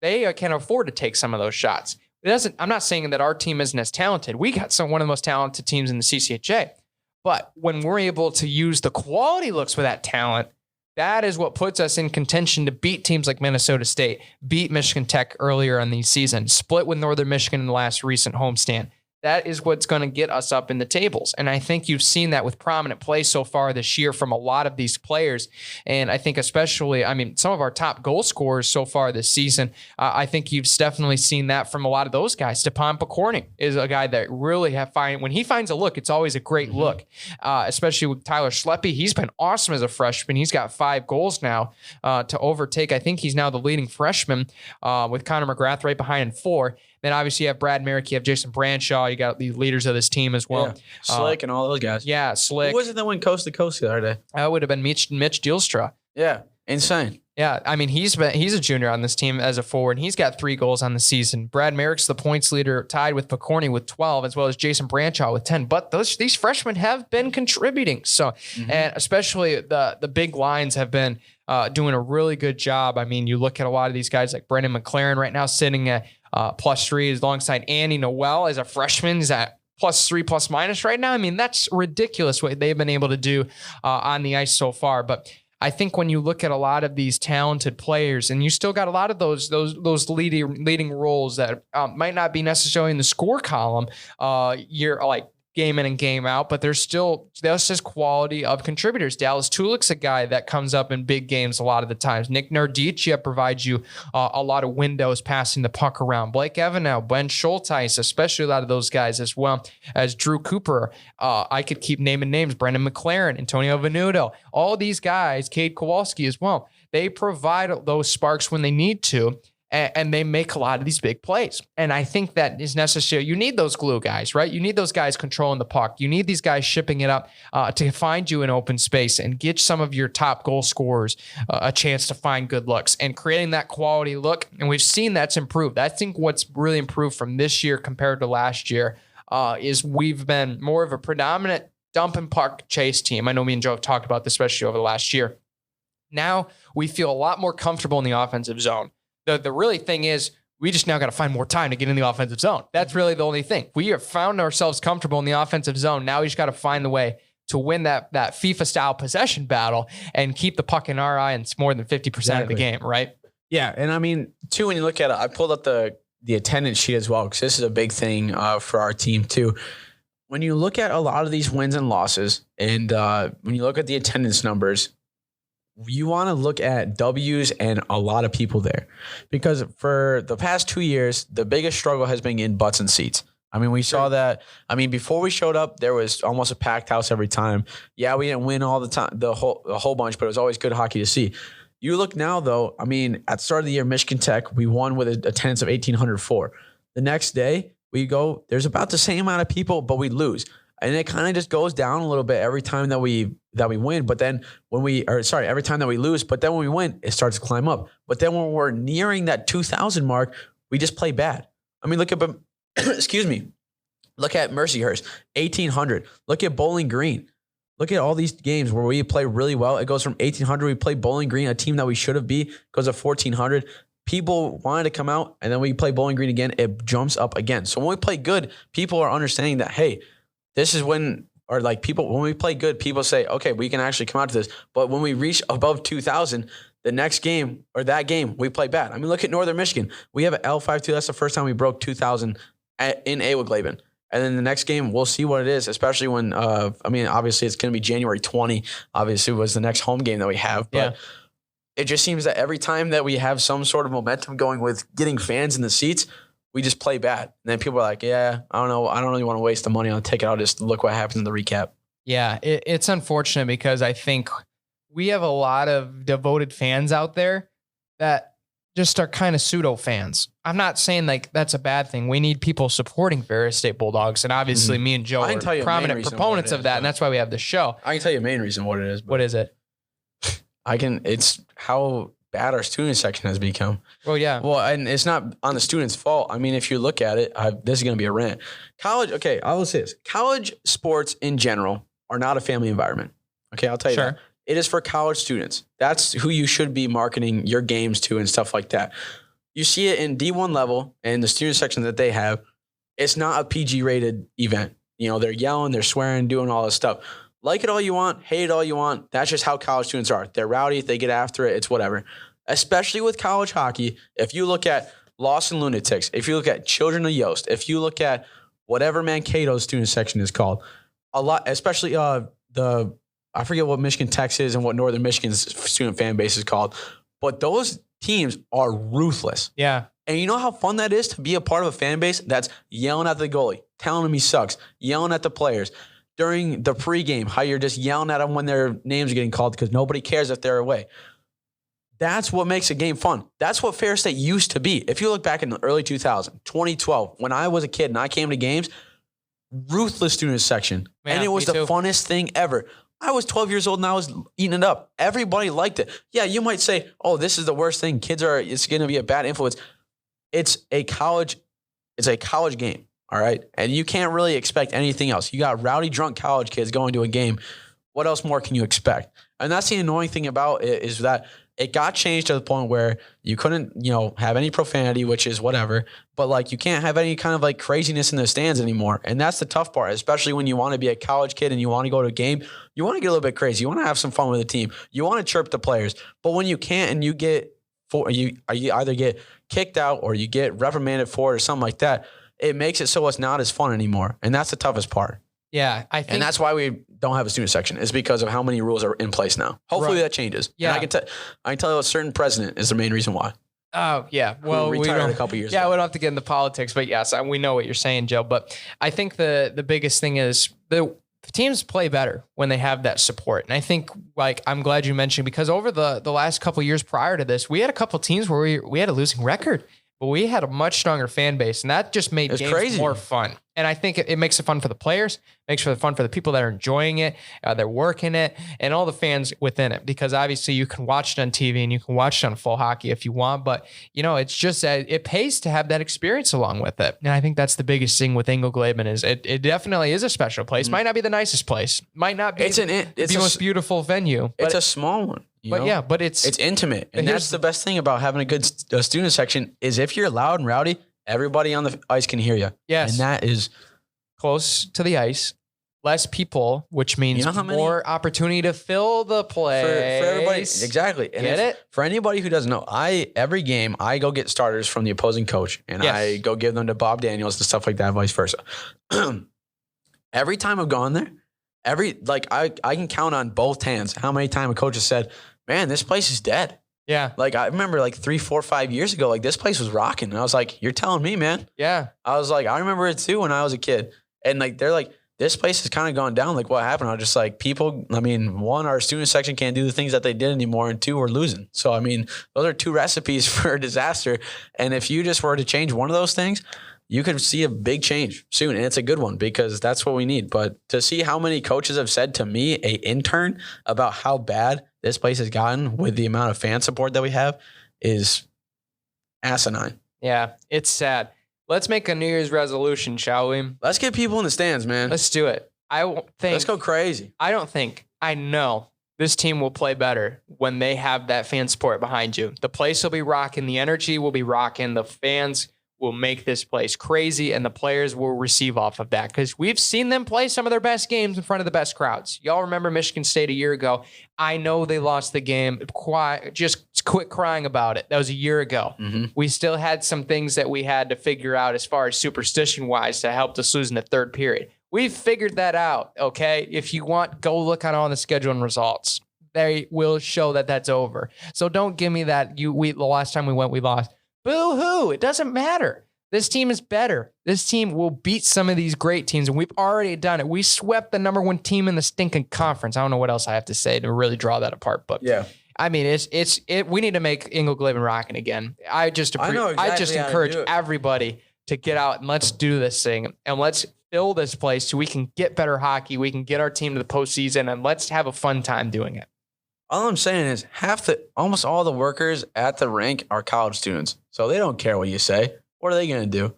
they can afford to take some of those shots. I'm not saying that our team isn't as talented. We got one of the most talented teams in the CCHA. But when we're able to use the quality looks for that talent, that is what puts us in contention to beat teams like Minnesota State, beat Michigan Tech earlier in the season, split with Northern Michigan in the last recent homestand. That is what's going to get us up in the tables. And I think you've seen that with prominent play so far this year from a lot of these players. And I think especially, some of our top goal scorers so far this season, I think you've definitely seen that from a lot of those guys. Stepan Pokorny is a guy that really when he finds a look, it's always a great look, especially with Tyler Schleppe. He's been awesome as a freshman. He's got 5 goals now to overtake. I think he's now the leading freshman with Connor McGrath right behind in 4. Then obviously you have Brad Merrick, you have Jason Branshaw, you got the leaders of this team as well. Yeah. Slick and all those guys. Yeah, Slick. Who was it that went coast to coast the other day? That would have been Mitch Dielstra. Yeah, insane. Yeah, he's a junior on this team as a forward, and he's got 3 goals on the season. Brad Merrick's the points leader, tied with Pokorny with 12, as well as Jason Branshaw with 10. But these freshmen have been contributing. So, and especially the big lines have been doing a really good job. You look at a lot of these guys like Brendan McLaren right now sitting at +3 alongside Andy Noel as a freshman. He's at +3 +- right now. That's ridiculous what they've been able to do on the ice so far. But I think when you look at a lot of these talented players, and you still got a lot of those leading roles that might not be necessarily in the score column, you're like game in and game out, but there's just quality of contributors. Dallas Tulik's a guy that comes up in big games a lot of the times. Nick Nardicia provides you a lot of windows passing the puck around. Blake Evanow, Ben Schulteis, especially a lot of those guys, as well as Drew Cooper. I could keep naming names. Brendan McLaren, Antonio Venuto, all these guys, Cade Kowalski as well. They provide those sparks when they need to, and they make a lot of these big plays. And I think that is necessary. You need those glue guys, right? You need those guys controlling the puck. You need these guys shipping it up to find you in open space and get some of your top goal scorers a chance to find good looks and creating that quality look. And we've seen that's improved. I think what's really improved from this year compared to last year is we've been more of a predominant dump and puck chase team. I know me and Joe have talked about this, especially over the last year. Now we feel a lot more comfortable in the offensive zone. The really thing is we just now got to find more time to get in the offensive zone. That's really the only thing. We have found ourselves comfortable in the offensive zone. Now we just got to find the way to win that FIFA-style possession battle and keep the puck in our eye and it's more than 50% of the game, right? Yeah, and too, when you look at it, I pulled up the attendance sheet as well because this is a big thing for our team too. When you look at a lot of these wins and losses and when you look at the attendance numbers, you want to look at W's and a lot of people there because for the past 2 years, the biggest struggle has been in butts and seats. We saw that. Before we showed up, there was almost a packed house every time. Yeah, we didn't win all the time, the whole bunch, but it was always good hockey to see. You look now, though, at the start of the year, Michigan Tech, we won with an attendance of 1,804. The next day, we go, there's about the same amount of people, but we lose. And it kind of just goes down a little bit every time that we win. But then every time that we lose, but then when we win, it starts to climb up. But then when we're nearing that 2,000 mark, we just play bad. Look at, excuse me, look at Mercyhurst, 1,800. Look at Bowling Green. Look at all these games where we play really well. It goes from 1,800. We play Bowling Green, a team that we should have beat, goes to 1,400. People wanted to come out, and then we play Bowling Green again. It jumps up again. So when we play good, people are understanding that, hey, this is when we play good, people say, okay, we can actually come out to this. But when we reach above 2,000, the next game or that game, we play bad. Look at Northern Michigan. We have an L5-2. That's the first time we broke 2,000 in Awagleben. And then the next game, we'll see what it is, especially when, obviously it's going to be January 20, obviously was the next home game that we have. But it just seems that every time that we have some sort of momentum going with getting fans in the seats, we just play bad. And then people are like, yeah, I don't know. I don't really want to waste the money on a ticket. I'll just look what happens in the recap. Yeah, it's unfortunate because I think we have a lot of devoted fans out there that just are kind of pseudo fans. I'm not saying like that's a bad thing. We need people supporting Ferris State Bulldogs. And obviously me and Joe are prominent proponents of that. And that's why we have the show. I can tell you a main reason what it is. What is it? It's how bad our student section has become. Well, yeah. Well, and it's not on the students' fault. I mean, if you look at it, this is going to be a rant. I will say this. College sports in general are not a family environment. Okay, I'll tell you that. It is for college students. That's who you should be marketing your games to and stuff like that. You see it in D1 level and the student section that they have. It's not a PG rated event. You know, they're yelling, they're swearing, doing all this stuff. Like it all you want, hate it all you want. That's just how college students are. They're rowdy. They get after it. It's whatever. Especially with college hockey. If you look at Lawson Lunatics, if you look at Children of Yost, if you look at whatever Mankato's student section is called, a lot, especially I forget what Michigan Tech is and what Northern Michigan's student fan base is called, but those teams are ruthless. Yeah. And you know how fun that is to be a part of a fan base that's yelling at the goalie, telling him he sucks, yelling at the players. During the pregame, how you're just yelling at them when their names are getting called because nobody cares if they're away. That's what makes a game fun. That's what Ferris State used to be. If you look back in the early 2000s, 2012, when I was a kid and I came to games, ruthless student section. Man, and it was the funnest thing ever. I was 12 years old and I was eating it up. Everybody liked it. Yeah, you might say, oh, this is the worst thing. It's going to be a bad influence. It's a college game, all right? And you can't really expect anything else. You got rowdy, drunk college kids going to a game. What else more can you expect? And that's the annoying thing about it is that it got changed to the point where you couldn't, have any profanity, which is whatever, but like you can't have any kind of like craziness in the stands anymore. And that's the tough part, especially when you want to be a college kid and you want to go to a game, you want to get a little bit crazy. You want to have some fun with the team. You want to chirp the players. But when you can't and you either get kicked out or you get reprimanded for it or something like that, it makes it so it's not as fun anymore. And that's the toughest part. Yeah, I think, and that's why we don't have a student section. Is because of how many rules are in place now. Hopefully that changes. Yeah, and I can tell you a certain president is the main reason why. Oh yeah, well we retired a couple years ago. Yeah, we don't have to get into politics, but yes, we know what you're saying, Joe. But I think the biggest thing is the teams play better when they have that support, and I think I'm glad you mentioned because over the last couple of years prior to this, we had a couple of teams where we had a losing record. But we had a much stronger fan base, and that just made games more fun. And I think it makes it fun for the players, makes it fun for the people that are enjoying it, they're working it, and all the fans within it. Because obviously you can watch it on TV and you can watch it on full hockey if you want, but it's just that it pays to have that experience along with it. And I think that's the biggest thing with Engelglaben is it definitely is a special place. Might not be the nicest place, might not be the most beautiful venue. But it's a small one. But it's intimate. And that's the best thing about having a good student section is if you're loud and rowdy, everybody on the ice can hear you. Yes. And that is close to the ice, less people, which means more opportunity to fill the place. For everybody. Exactly. And Get it? For anybody who doesn't know, every game, I go get starters from the opposing coach and I go give them to Bob Daniels and stuff like that, vice versa. Every time I've gone there, I can count on both hands how many times a coach has said, man, this place is dead. Yeah. I remember 3, 4, 5 years ago, this place was rocking. And I was like, you're telling me, man. Yeah. I was like, I remember it too when I was a kid. And they're like, this place has kind of gone down. What happened? I was just like, people, one, our student section can't do the things that they did anymore. And two, we're losing. So, those are two recipes for a disaster. And if you just were to change one of those things, you could see a big change soon. And it's a good one because that's what we need. But to see how many coaches have said to me, an intern, about how bad this place has gotten with the amount of fan support that we have is asinine. Yeah, it's sad. Let's make a New Year's resolution, shall we? Let's get people in the stands, man. Let's do it. Let's go crazy. I know this team will play better when they have that fan support behind you. The place will be rocking. The energy will be rocking. The fans will make this place crazy, and the players will receive off of that because we've seen them play some of their best games in front of the best crowds. Y'all remember Michigan State a year ago? I know they lost the game. Just quit crying about it. That was a year ago. Mm-hmm. We still had some things that we had to figure out as far as superstition-wise to help us lose in the third period. We've figured that out, okay? If you want, go look on the schedule and results. They will show that that's over. So don't give me that the last time we went, we lost. Boo-hoo. It doesn't matter. This team is better. This team will beat some of these great teams, and we've already done it. We swept the number 1 team in the stinking conference. I don't know what else I have to say to really draw that apart, but yeah. I mean, we need to make Inglegleben rocking again. I just encourage everybody to get out and let's do this thing, and let's fill this place so we can get better hockey. We can get our team to the postseason, and let's have a fun time doing it. All I'm saying is almost all the workers at the rink are college students, so they don't care what you say. What are they going to do?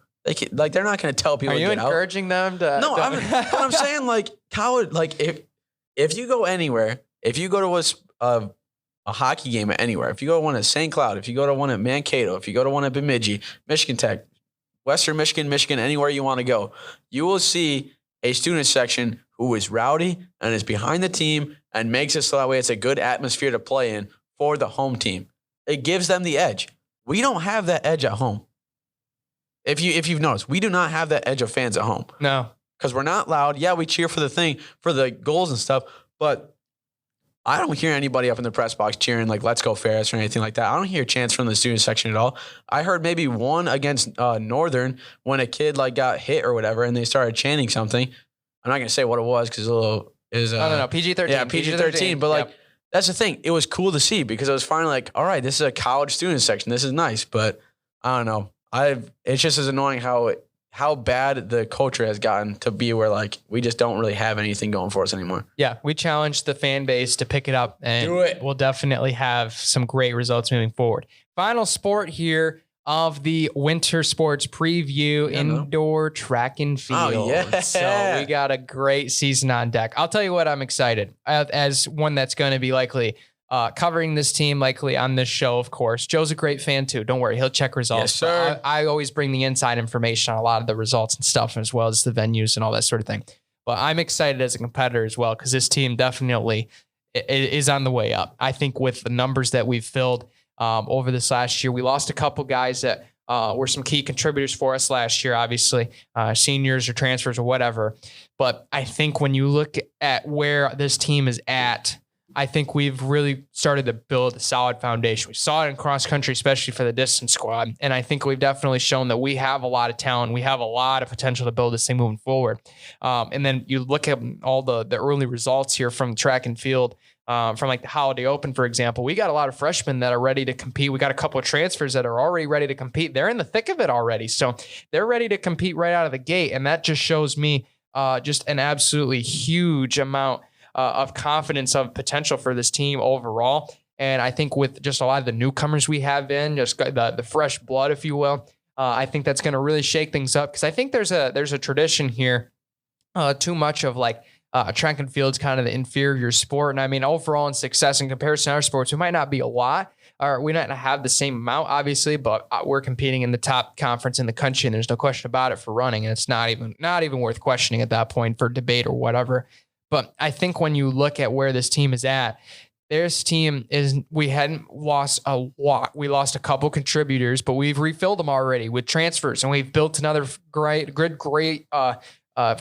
They're not going to tell people. Are you encouraging them to? No, I'm saying like college. Like if you go anywhere, if you go to a hockey game anywhere, if you go to one at St. Cloud, if you go to one at Mankato, if you go to one at Bemidji, Michigan Tech, Western Michigan, anywhere you want to go, you will see a student section who is rowdy and is behind the team and makes it so that way it's a good atmosphere to play in for the home team. It gives them the edge. We don't have that edge at home. If you've noticed, we do not have that edge of fans at home. No. Because we're not loud. Yeah, we cheer for the goals and stuff, but I don't hear anybody up in the press box cheering like "Let's go Ferris" or anything like that. I don't hear chants from the student section at all. I heard maybe one against Northern when a kid got hit or whatever, and they started chanting something. I'm not gonna say what it was because no, PG-13. Yeah, PG-13. But that's the thing. It was cool to see because it was finally all right, this is a college student section. This is nice, but I don't know. It's just as annoying how bad the culture has gotten to be where we just don't really have anything going for us anymore. Yeah, we challenge the fan base to pick it up, and we'll definitely have some great results moving forward. Final sport here of the winter sports preview, indoor track and field. Oh, yeah. So we got a great season on deck. I'll tell you what, I'm excited as one that's going to be likely covering this team likely on this show, of course. Joe's a great fan too. Don't worry. He'll check results. Yes, sir. I always bring the inside information on a lot of the results and stuff, as well as the venues and all that sort of thing. But I'm excited as a competitor as well, because this team definitely is on the way up. I think with the numbers that we've filled over this last year, we lost a couple guys that were some key contributors for us last year, obviously, seniors or transfers or whatever. But I think when you look at where this team is at, I think we've really started to build a solid foundation. We saw it in cross country, especially for the distance squad. And I think we've definitely shown that we have a lot of talent. We have a lot of potential to build this thing moving forward. And then you look at all the early results here from track and field, from the Holiday Open, for example. We got a lot of freshmen that are ready to compete. We got a couple of transfers that are already ready to compete. They're in the thick of it already. So they're ready to compete right out of the gate. And that just shows me just an absolutely huge amount of confidence, of potential for this team overall. And I think with just a lot of the newcomers we have in, just the fresh blood, if you will, I think that's going to really shake things up. Because I think there's a tradition here, too much of track and field's kind of the inferior sport. And I mean, overall in success in comparison to our sports, we might not be a lot, or we might not have the same amount, obviously, but we're competing in the top conference in the country, and there's no question about it for running. And it's not even worth questioning at that point for debate or whatever. But I think when you look at where this team is at, this team we hadn't lost a lot. We lost a couple contributors, but we've refilled them already with transfers, and we've built another great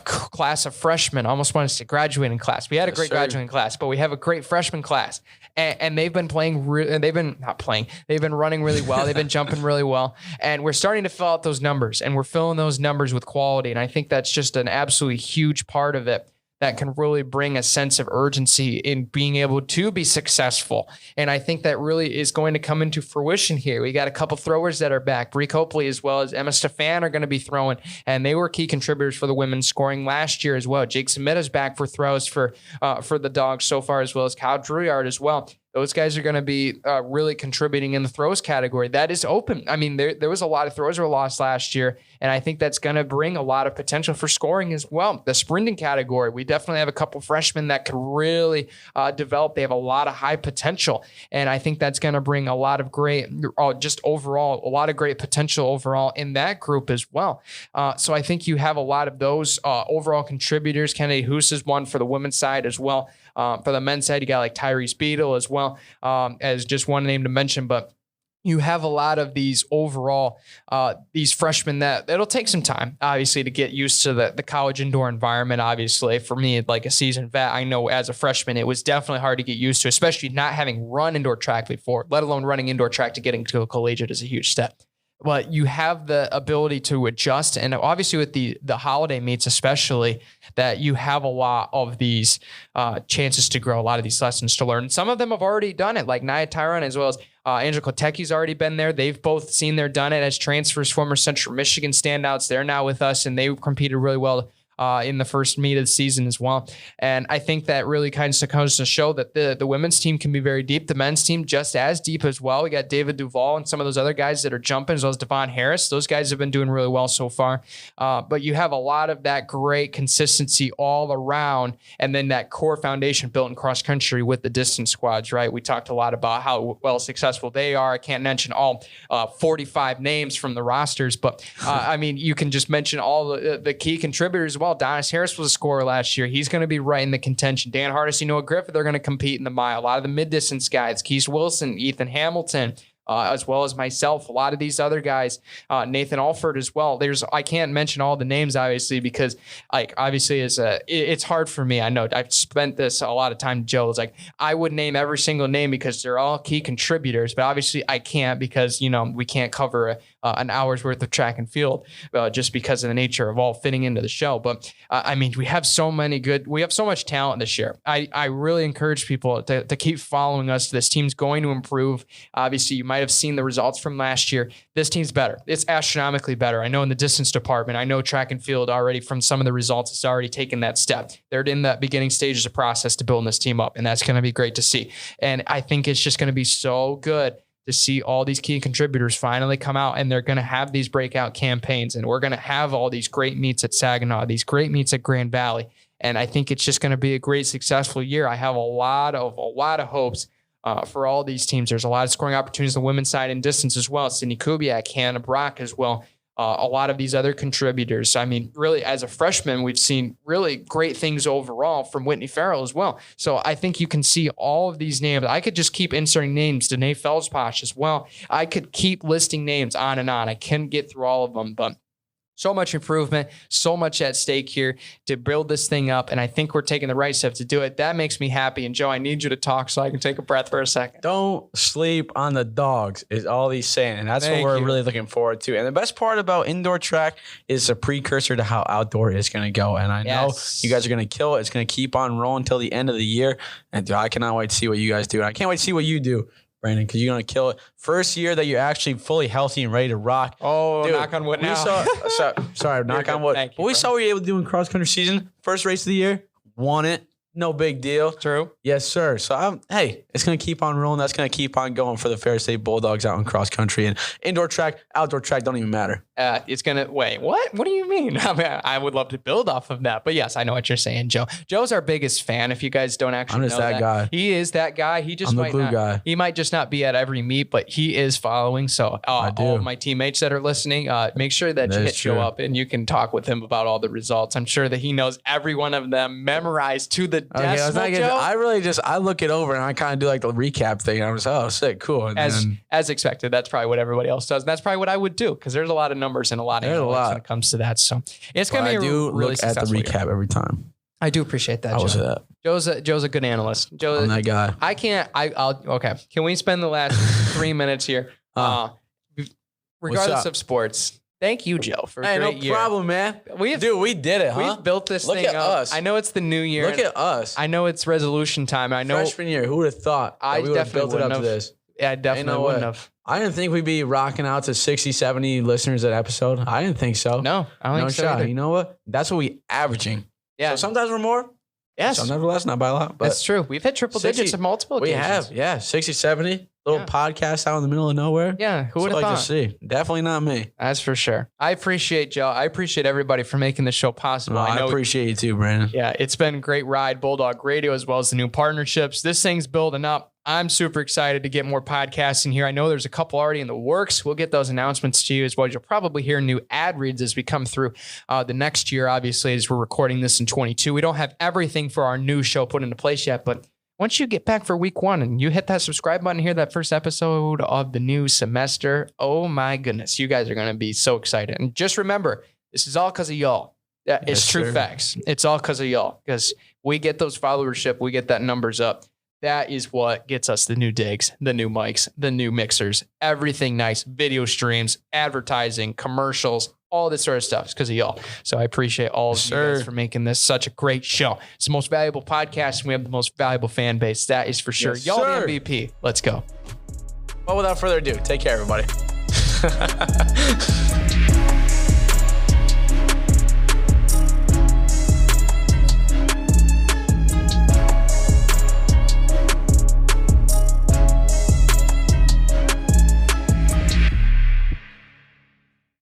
class of freshmen. Almost wanted to say graduating class. We had a great graduating class, but we have a great freshman class, and they've been they've been running really well. They've been jumping really well, and we're starting to fill out those numbers, and we're filling those numbers with quality. And I think that's just an absolutely huge part of it that can really bring a sense of urgency in being able to be successful. And I think that really is going to come into fruition here. We got a couple throwers that are back. Bree Copley as well as Emma Stefan are going to be throwing, and they were key contributors for the women's scoring last year as well. Jake Samitta's back for throws for the Dogs so far, as well as Kyle Drouillard as well. those guys are going to be really contributing in the throws category. That is open. I mean, there was a lot of throws were lost last year, and I think that's going to bring a lot of potential for scoring as well. The sprinting category, we definitely have a couple freshmen that could really develop. They have a lot of high potential, and I think that's going to bring a lot of great, just overall, a lot of great potential overall in that group as well. So I think you have a lot of those overall contributors. Kennedy Hoos is one for the women's side as well. For the men's side, you got like Tyrese Beadle as well, as just one name to mention, but you have a lot of these overall, these freshmen that it'll take some time, obviously, to get used to the college indoor environment. Obviously, for me, like a seasoned vet, I know as a freshman, it was definitely hard to get used to, especially not having run indoor track before, let alone running indoor track to getting to a collegiate is a huge step. But you have the ability to adjust. And obviously with the holiday meets, especially, that you have a lot of these chances to grow, a lot of these lessons to learn. Some of them have already done it, like Nia Tyron, as well as Angela Koteki's already been there. They've both seen their done it as transfers, former Central Michigan standouts. They're now with us, and they competed really well in the first meet of the season as well. And I think that really kind of comes to show that the women's team can be very deep. The men's team just as deep as well. We got David Duvall and some of those other guys that are jumping, as well as Devon Harris. Those guys have been doing really well so far. But you have a lot of that great consistency all around, and then that core foundation built in cross country with the distance squads, right? We talked a lot about how well successful they are. I can't mention all 45 names from the rosters, but I mean, you can just mention all the key contributors as well. Donis Harris was a scorer last year. He's going to be right in the contention. Dan Hardesty, Noah Griffith, they're going to compete in the mile. A lot of the mid-distance guys, Keith Wilson, Ethan Hamilton, as well as myself, a lot of these other guys, Nathan Alford as well. I can't mention all the names, obviously, because obviously it's hard for me. I know I've spent this a lot of time. Joe is like, I would name every single name because they're all key contributors, but obviously I can't because, we can't cover an hour's worth of track and field just because of the nature of all fitting into the show. But I mean, we have so much talent this year. I really encourage people to keep following us. This team's going to improve. Obviously, you might have seen the results from last year. This team's better. It's astronomically better. I know in the distance department, I know track and field already from some of the results, it's already taken that step. They're in that beginning stages of process to building this team up, and that's going to be great to see. And I think it's just going to be so good to see all these key contributors finally come out, and they're going to have these breakout campaigns, and we're going to have all these great meets at Saginaw, these great meets at Grand Valley. And I think it's just going to be a great, successful year. I have a lot of hopes for all these teams. There's a lot of scoring opportunities on the women's side and distance as well. Sydney Kubiak, Hannah Brock as well. A lot of these other contributors. I mean, really, as a freshman, we've seen really great things overall from Whitney Farrell as well. So I think you can see all of these names. I could just keep inserting names. Danae Felsposh as well. I could keep listing names on and on. I can't get through all of them, but so much improvement, so much at stake here to build this thing up. And I think we're taking the right steps to do it. That makes me happy. And Joe, I need you to talk so I can take a breath for a second. Don't sleep on the Dawgs is all he's saying. And that's what we're really looking forward to. And the best part about indoor track is a precursor to how outdoor is going to go. And I know you guys are going to kill it. It's going to keep on rolling until the end of the year. And I cannot wait to see what you guys do. And I can't wait to see what you do, Brandon, because you're going to kill it. First year that you're actually fully healthy and ready to rock. Oh, dude, knock on wood now. Sorry, knock on wood. But we saw what you were able to do in cross-country season. First race of the year, won it. No big deal. True. Yes, sir. So, it's going to keep on rolling. That's going to keep on going for the Ferris State Bulldogs out in cross-country. And indoor track, outdoor track don't even matter. It's going to – wait, what? What do you mean? I mean, I would love to build off of that. But, yes, I know what you're saying, Joe. Joe's our biggest fan, if you guys don't actually know that. I'm just that guy. He is that guy. He just I'm might the glue not. Guy. He might just not be at every meet, but he is following. So, all of my teammates that are listening, make sure that you hit Joe up and you can talk with him about all the results. I'm sure that he knows every one of them memorized to the decimal, Joe. I look it over and I kind of do like the recap thing. I'm just, oh, sick, cool. And as expected, that's probably what everybody else does. And that's probably what I would do because there's a lot of numbers and a lot of analytics when it comes to that. So it's going to be a really successful look at the recap every time. I do appreciate that, I will say that. Joe's a good analyst. I'm that guy. Okay. Can we spend the last 3 minutes here? Regardless of sports. Thank you, Joe, for a great year. No problem, man. We did it, huh? We've built this thing up. Look at us. I know it's the new year. Look at us. I know it's resolution time. I know freshman year. Who would have thought I we would have built it up to this? Yeah, I definitely wouldn't have. I didn't think we'd be rocking out to 60, 70 listeners an episode. I didn't think so. No, I don't think so either. You know what? That's what we averaging. Yeah. So sometimes we're more, Yes. So nevertheless, not by a lot. But That's true. We've hit triple digits on multiple we occasions. have, yeah. 60, 70. Little podcast out in the middle of nowhere. Yeah, who would That's have what I thought? like to see. Definitely not me. That's for sure. I appreciate Joe. I appreciate everybody for making this show possible. No, I appreciate you too, Brandon. Yeah, it's been a great ride, Bulldog Radio, as well as the new partnerships. This thing's building up. I'm super excited to get more podcasting here. I know there's a couple already in the works. We'll get those announcements to you as well. You'll probably hear new ad reads as we come through the next year, obviously, as we're recording this in 22. We don't have everything for our new show put into place yet, but once you get back for week 1 and you hit that subscribe button here, that first episode of the new semester, oh my goodness, you guys are going to be so excited. And just remember, this is all because of y'all. Yeah, it's Yes, true sir. facts. It's all because of y'all, because we get those followership, we get that numbers up. That is what gets us the new digs, the new mics, the new mixers, everything nice, video streams, advertising, commercials, all this sort of stuff. It's because of y'all. So I appreciate all of you guys for making this such a great show. It's the most valuable podcast, and we have the most valuable fan base. That is for sure. Yes, Y'all sir. the MVP. Let's go. Well, without further ado, take care, everybody.